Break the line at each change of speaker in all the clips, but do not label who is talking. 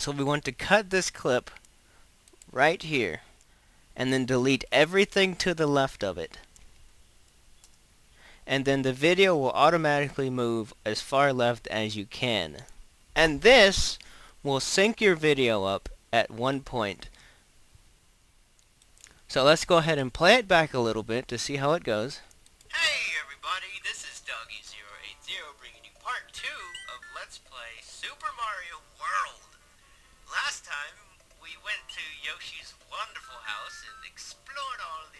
So we want to cut this clip right here and then delete everything to the left of it. And then the video will automatically move as far left as you can. And this will sync your video up at one point. So let's go ahead and play it back a little bit to see how it goes.
Hey everybody, this is Doggy080 bringing you part 2 of Let's Play Super Mario World. Last time we went to Yoshi's wonderful house and explored all the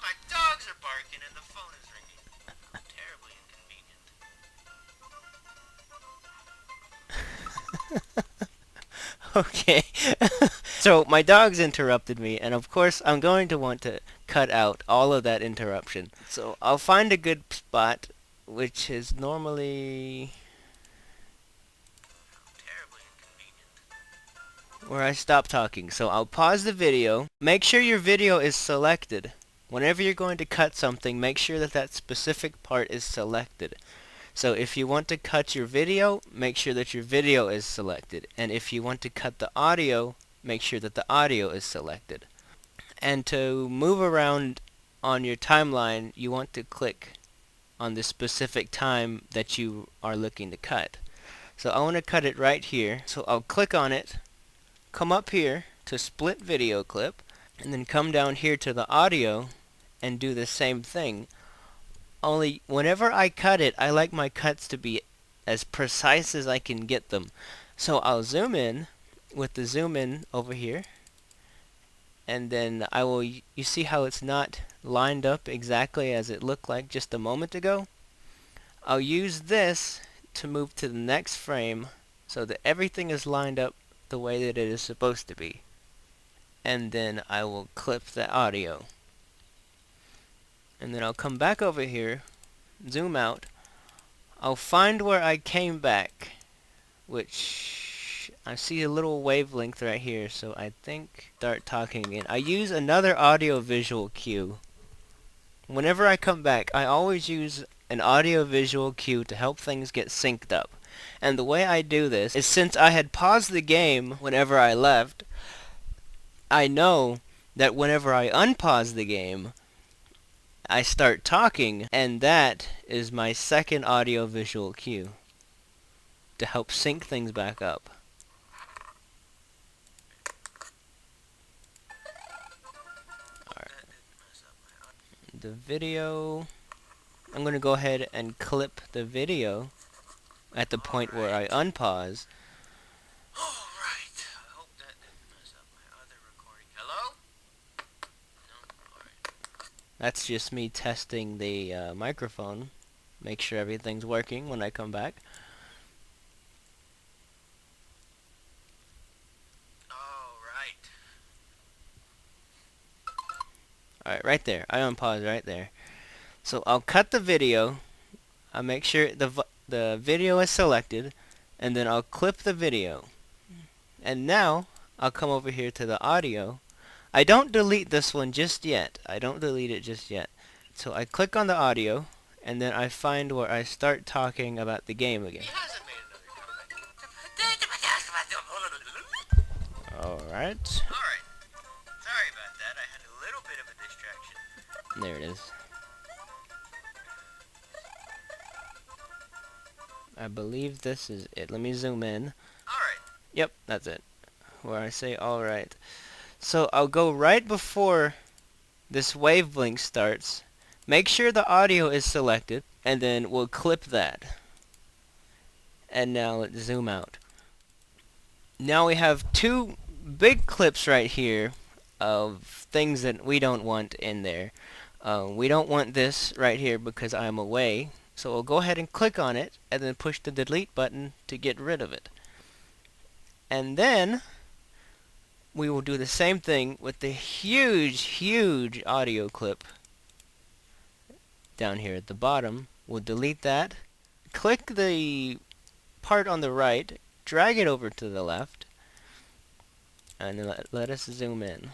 my dogs are barking and the phone is ringing. Terribly inconvenient.
Okay. So my dogs interrupted me, and of course I'm going to want to cut out all of that interruption. So I'll find a good spot, which is normally
Terribly inconvenient.
where I stop talking. So I'll pause the video. Make sure your video is selected. Whenever you're going to cut something, make sure that that specific part is selected. So if you want to cut your video, make sure that your video is selected. And if you want to cut the audio, make sure that the audio is selected. And to move around on your timeline, you want to click on the specific time that you are looking to cut. So I want to cut it right here. So I'll click on it, come up here to split video clip, and then come down here to the audio and do the same thing. Only whenever I cut it, I like my cuts to be as precise as I can get them. So I'll zoom in with the zoom in over here, and then I will, you see how it's not lined up exactly as it looked like just a moment ago? I'll use this to move to the next frame so that everything is lined up the way that it is supposed to be. And then I will clip the audio. And then I'll come back over here, zoom out. I'll find where I came back, which I see a little wavelength right here, so I think start talking again. I use another audio visual cue. Whenever I come back, I always use an audio visual cue to help things get synced up. And the way I do this is, since I had paused the game whenever I left, I know that whenever I unpause the game, I start talking, and that is my second audio visual cue to help sync things back up. Alright. The video, I'm going to go ahead and clip the video at the point where I unpause.
Alright, I hope that didn't mess up my other recording. Hello? No? Alright.
That's just me testing the microphone. Make sure everything's working when I come back.
Alright.
Alright, right there. I unpause right there. So I'll cut the video. I'll make sure the video is selected, and then I'll clip the video. And now I'll come over here to the audio. I don't delete this one just yet. I don't delete it just yet. So I click on the audio, and then I find where I start talking about the game again.
He hasn't made another comeback.
Alright.
Alright. Sorry about that. I had a little bit of a distraction.
There it is. I believe this is it. Let me zoom in.
Alright.
Yep, that's it. Where I say alright. So I'll go right before this wave blink starts. Make sure the audio is selected, and then we'll clip that. And now let's zoom out. Now we have two big clips right here of things that we don't want in there. We don't want this right here because I'm away. So we'll go ahead and click on it, and then push the delete button to get rid of it. And then we will do the same thing with the huge audio clip down here at the bottom. We'll delete that, click the part on the right, drag it over to the left, and then let us zoom in.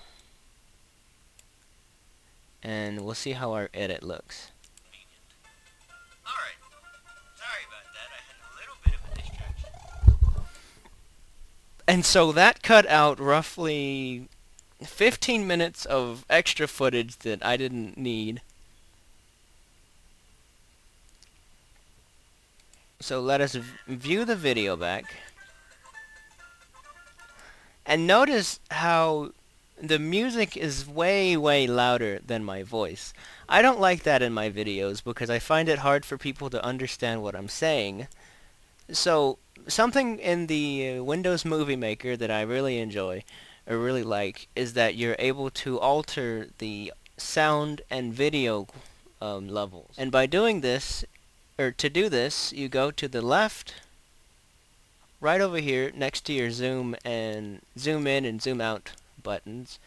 And we'll see how our edit looks.
Alright. Sorry about that. I had a little bit of a distraction.
And so that cut out roughly 15 minutes of extra footage that I didn't need. So let us view the video back. And notice how the music is way, way louder than my voice. I don't like that in my videos because I find it hard for people to understand what I'm saying. So something in the Windows Movie Maker that I really enjoy or really like is that you're able to alter the sound and video levels. And by doing this, or to do this, you go to the left, right over here next to your zoom in and zoom out buttons.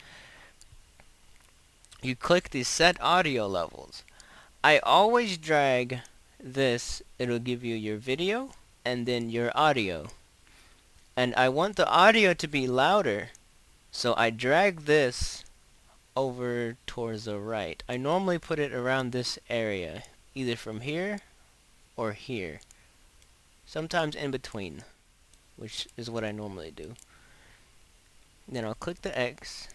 You click the set audio levels. I always drag this, it'll give you your video and then your audio. And I want the audio to be louder, so I drag this over towards the right. I normally put it around this area, either from here or here. Sometimes in between, which is what I normally do. Then I'll click the X.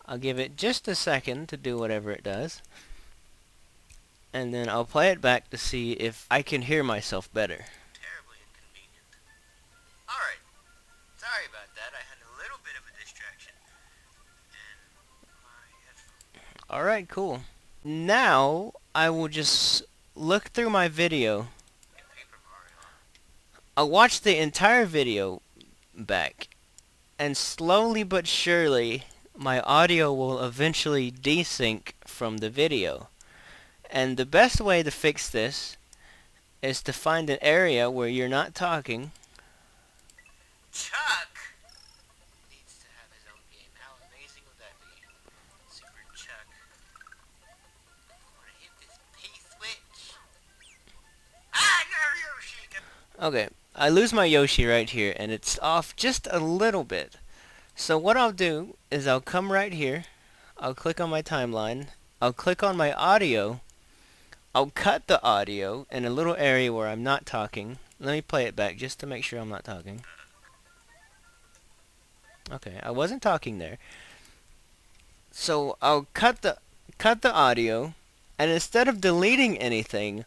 I'll give it just a second to do whatever it does. And then I'll play it back to see if I can hear myself better.
Terribly inconvenient. Alright. Sorry about that. I had a little bit of a distraction. And my headphones.
Alright, cool. Now, I will just look through my video.
Yeah, Paper Mario.
I'll watch the entire video back. And slowly but surely, my audio will eventually desync from the video. And the best way to fix this is to find an area where you're not talking.
Chuck needs to have his own game. How amazing would that be? Super Chuck. I want to hit this P switch. Ah, no, Yoshi!
Okay, I lose my Yoshi right here, and it's off just a little bit. So what I'll do is I'll come right here. I'll click on my timeline. I'll click on my audio. I'll cut the audio in a little area where I'm not talking. Let me play it back just to make sure I'm not talking. Okay, I wasn't talking there. So I'll cut the audio, and instead of deleting anything,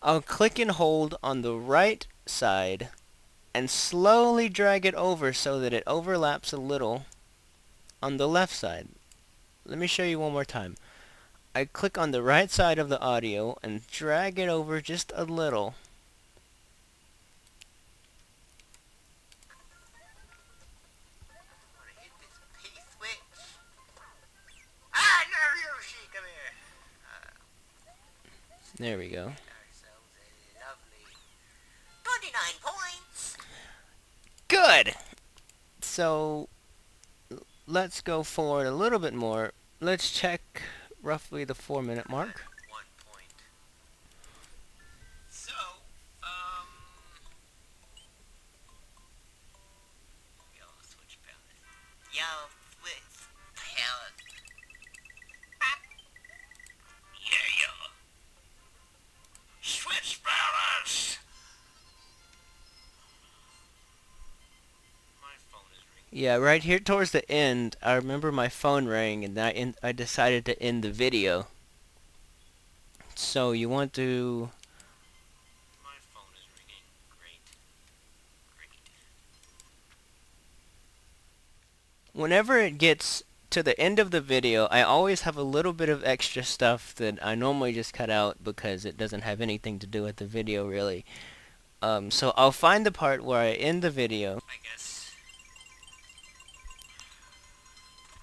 I'll click and hold on the right side and slowly drag it over so that it overlaps a little on the left side. Let me show you one more time. I click on the right side of the audio and drag it over just a little.
I want to hit this P switch. Ah, no, Yoshi, come here.
There we go.
Ourselves a lovely 29 points.
Good! So, let's go forward a little bit more. Let's check roughly the 4-minute mark.
1 point. So, y'all switch palette. Y'all switch palette. Yeah, y'all. Switch palettes. My phone is ringing.
Yeah, right here towards the end, I remember my phone rang and I decided to end the video. So you want to...
My phone is ringing. Great.
Whenever it gets to the end of the video, I always have a little bit of extra stuff that I normally just cut out because it doesn't have anything to do with the video really. So I'll find the part where I end the video.
I guess.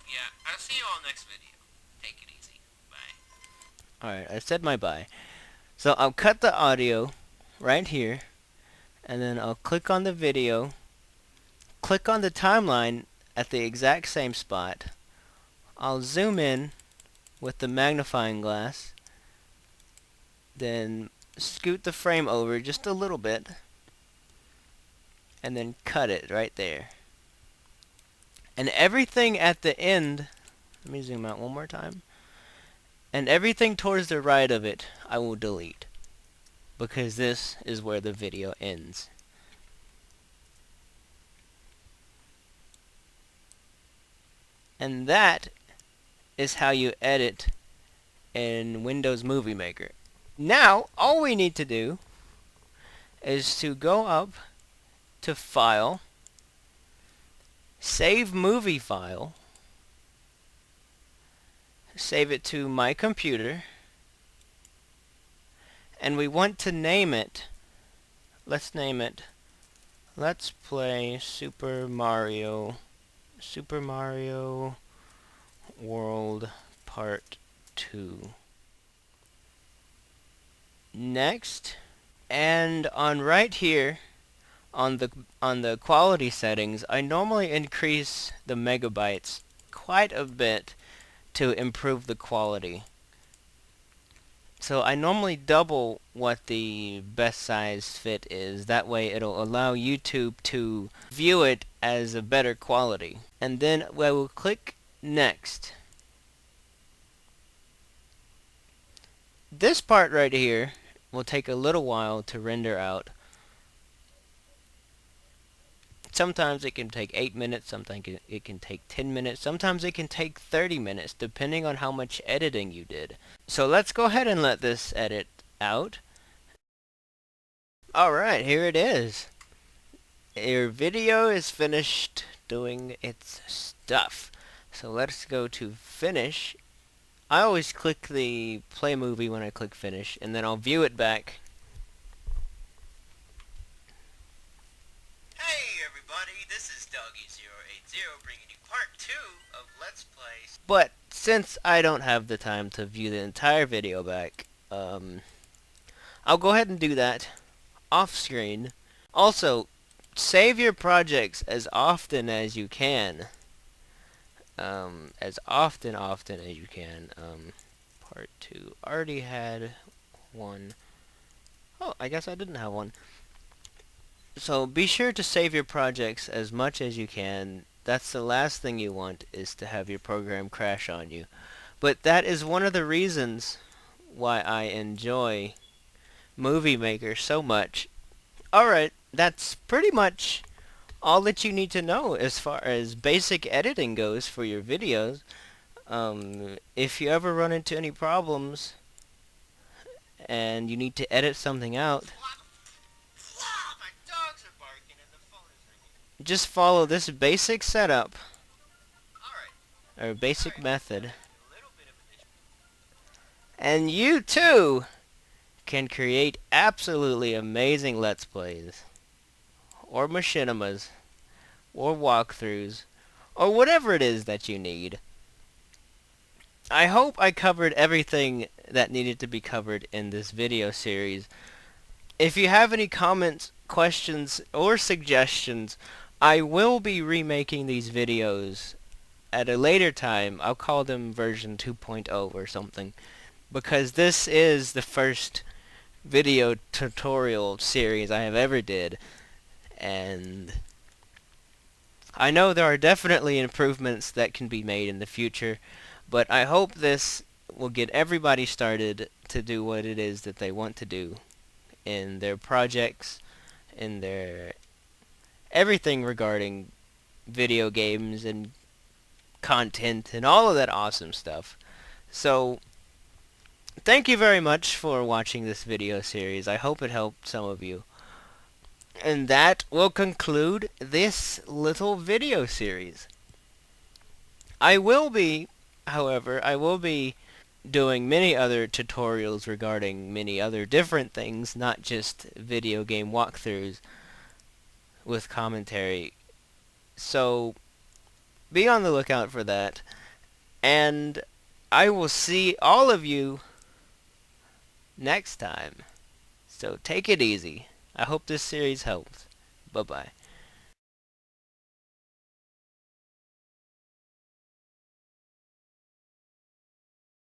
Yeah, I'll see you all next video. Take it easy. Bye.
Alright, I said my bye. So I'll cut the audio right here, and then I'll click on the video, click on the timeline at the exact same spot. I'll zoom in with the magnifying glass, then scoot the frame over just a little bit, and then cut it right there. And everything at the end, let me zoom out one more time, and everything towards the right of it I will delete, because this is where the video ends. And that is how you edit in Windows Movie Maker. Now, all we need to do is to go up to File, Save Movie File, save it to My Computer, and we want to name it, let's name it, Let's Play Super Mario World Part 2. Next, and on right here, on the quality settings, I normally increase the megabytes quite a bit to improve the quality. So I normally double what the best size fit is. That way it'll allow YouTube to view it as a better quality. And then I will click Next. This part right here will take a little while to render out. Sometimes it can take 8 minutes, sometimes it can take 10 minutes, sometimes it can take 30 minutes, depending on how much editing you did. So let's go ahead and let this edit out. Alright, here it is. Your video is finished doing its stuff. So let's go to Finish. I always click the Play Movie when I click Finish, and then I'll view it back.
Hey everybody, this is Dougie080 bringing you part 2 of Let's Play.
But since I don't have the time to view the entire video back, I'll go ahead and do that off screen. Also, save your projects as often as you can. As often as you can. Part 2. Already had one. Oh, I guess I didn't have one. So be sure to save your projects as much as you can. That's the last thing you want, is to have your program crash on you. But that is one of the reasons why I enjoy Movie Maker so much. Alright, that's pretty much all that you need to know as far as basic editing goes for your videos. If you ever run into any problems and you need to edit something out,
My dogs are barking and the phone is ringing.
just follow this basic setup
Alright.
or basic method,
A little bit of addition.
and you too can create absolutely amazing Let's Plays, or machinimas, or walkthroughs, or whatever it is that you need. I hope I covered everything that needed to be covered in this video series. If you have any comments, questions, or suggestions, I will be remaking these videos at a later time. I'll call them version 2.0 or something, because this is the first video tutorial series I have ever did, and I know there are definitely improvements that can be made in the future, but I hope this will get everybody started to do what it is that they want to do in their projects, in their everything regarding video games and content and all of that awesome stuff. So thank you very much for watching this video series. I hope it helped some of you. And that will conclude this little video series. However, I will be doing many other tutorials regarding many other different things, not just video game walkthroughs with commentary. So be on the lookout for that. And I will see all of you next time. So take it easy. I hope this series helps. Bye-bye.